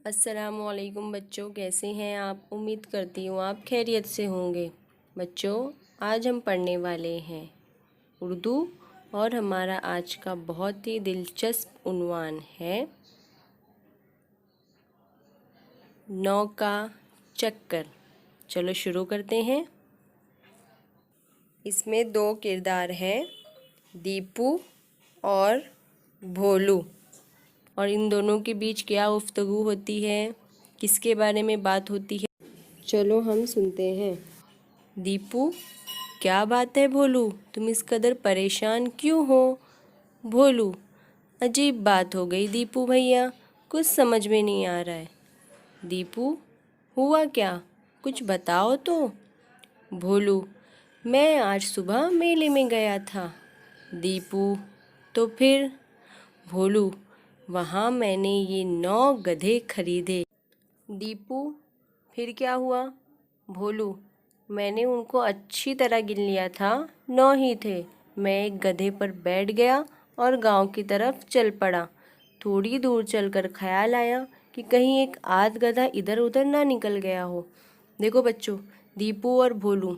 अस्सलामुअलैकुम बच्चों, कैसे हैं आप। उम्मीद करती हूँ आप खैरियत से होंगे। बच्चों, आज हम पढ़ने वाले हैं उर्दू और हमारा आज का बहुत ही दिलचस्प उन्वान है नौ का चक्कर। चलो शुरू करते हैं। इसमें दो किरदार हैं, दीपू और भोलू, और इन दोनों के बीच क्या गुफ्तगू होती है, किसके बारे में बात होती है, चलो हम सुनते हैं। दीपू, क्या बात है भोलू, तुम इस कदर परेशान क्यों हो। भोलू, अजीब बात हो गई दीपू भैया, कुछ समझ में नहीं आ रहा है। दीपू, हुआ क्या, कुछ बताओ तो। भोलू, मैं आज सुबह मेले में गया था। दीपू, तो फिर। भोलू, वहाँ मैंने ये 9 गधे खरीदे। दीपू, फिर क्या हुआ। भोलू, मैंने उनको अच्छी तरह गिन लिया था, 9 ही थे। मैं एक गधे पर बैठ गया और गांव की तरफ चल पड़ा। थोड़ी दूर चलकर ख्याल आया कि कहीं एक आध गधा इधर उधर ना निकल गया हो। देखो बच्चों, दीपू और भोलू।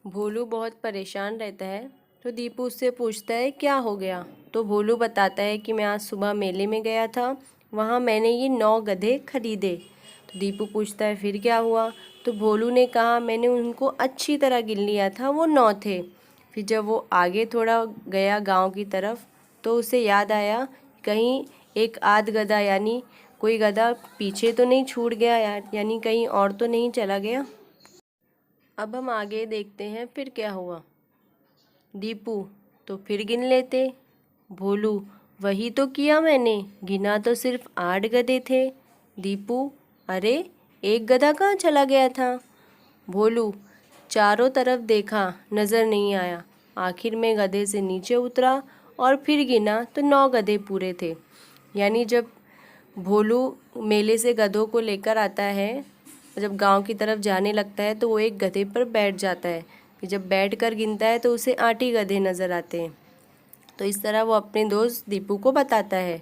भोलू बहुत परेशान रहता है तो दीपू उससे पूछता है क्या हो गया। तो भोलू बताता है कि मैं आज सुबह मेले में गया था, वहाँ मैंने ये 9 गधे खरीदे। तो दीपू पूछता है फिर क्या हुआ। तो भोलू ने कहा मैंने उनको अच्छी तरह गिन लिया था, वो 9 थे। फिर जब वो आगे थोड़ा गया गांव की तरफ तो उसे याद आया कहीं एक आध गधा यानी कोई गधा पीछे तो नहीं छूट गया यार, यानी कहीं और तो नहीं चला गया। अब हम आगे देखते हैं फिर क्या हुआ। दीपू, तो फिर गिन लेते। भोलू, वही तो किया मैंने, गिना तो सिर्फ 8 गधे थे। दीपू, अरे एक गधा कहाँ चला गया था। भोलू, चारों तरफ देखा, नज़र नहीं आया। आखिर में गधे से नीचे उतरा और फिर गिना तो 9 गधे पूरे थे। यानी जब भोलू मेले से गधों को लेकर आता है, जब गांव की तरफ जाने लगता है तो वो एक गधे पर बैठ जाता है। फिर जब बैठ कर गिनता है तो उसे 8 ही गधे नज़र आते हैं। तो इस तरह वो अपने दोस्त दीपू को बताता है।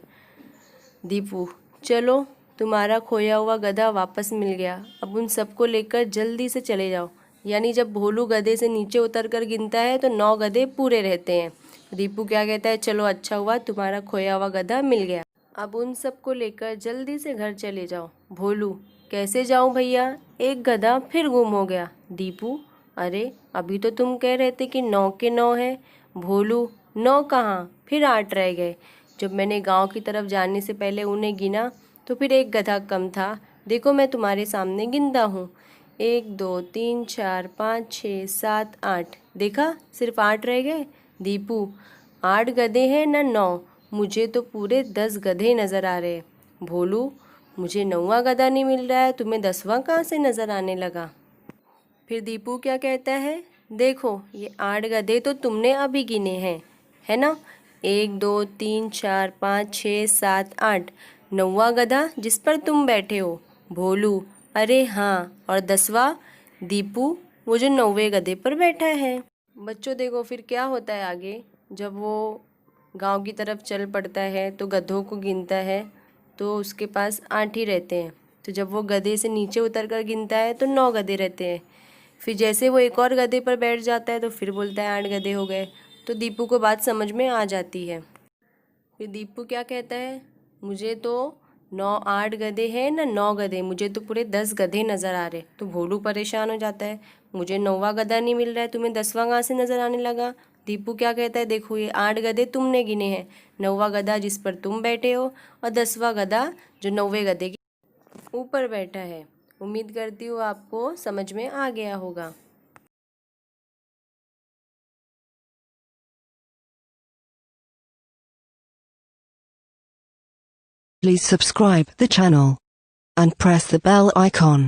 दीपू, चलो तुम्हारा खोया हुआ गधा वापस मिल गया, अब उन सबको लेकर जल्दी से चले जाओ। यानी जब भोलू गधे से नीचे उतर कर गिनता है तो 9 गधे पूरे रहते हैं। दीपू क्या कहता है, चलो अच्छा हुआ तुम्हारा खोया हुआ गधा मिल गया, अब उन सबको लेकर जल्दी से घर चले जाओ। भोलू, कैसे जाऊं भैया, एक गधा फिर गुम हो गया। दीपू, अरे अभी तो तुम कह रहे थे कि 9 के 9 है। भोलू, 9 कहाँ, फिर 8 रह गए। जब मैंने गांव की तरफ जाने से पहले उन्हें गिना तो फिर एक गधा कम था। देखो मैं तुम्हारे सामने गिनता हूँ, 1 2 3 4 5 6 7 8, देखा सिर्फ 8 रह गए। दीपू, 8 गधे हैं न 9, मुझे तो पूरे 10 गधे नज़र आ रहे। भोलू, मुझे 9वां गधा नहीं मिल रहा है, तुम्हें 10वां कहाँ से नज़र आने लगा। फिर दीपू क्या कहता है, देखो ये 8 गधे तो तुमने अभी गिने हैं, है ना, 1 2 3 4 5 6 7 8, 9वां गधा जिस पर तुम बैठे हो। भोलू, अरे हाँ, और 10वां। दीपू, वो जो 9वें गधे पर बैठा है। बच्चों देखो फिर क्या होता है आगे। जब वो गांव की तरफ चल पड़ता है तो गधों को गिनता है तो उसके पास 8 ही रहते हैं। तो जब वो गधे से नीचे उतर कर गिनता है तो 9 गधे रहते हैं। फिर जैसे वो एक और गधे पर बैठ जाता है तो फिर बोलता है 8 गधे हो गए। तो दीपू को बात समझ में आ जाती है। फिर दीपू क्या कहता है, मुझे तो 8 गधे हैं ना 9 गधे, मुझे तो पूरे 10 गधे नज़र आ रहे। तो भोलू परेशान हो जाता है, मुझे 9वां गधा नहीं मिल रहा है, तुम्हें 10वां कहाँ से नज़र आने लगा। दीपू क्या कहता है, देखो ये 8 गधे तुमने गिने हैं, 9वां गधा जिस पर तुम बैठे हो और 10वां गधा जो 9वें गधे के ऊपर बैठा है। उम्मीद करती हूँ आपको समझ में आ गया होगा। Please subscribe the channel and press the bell icon.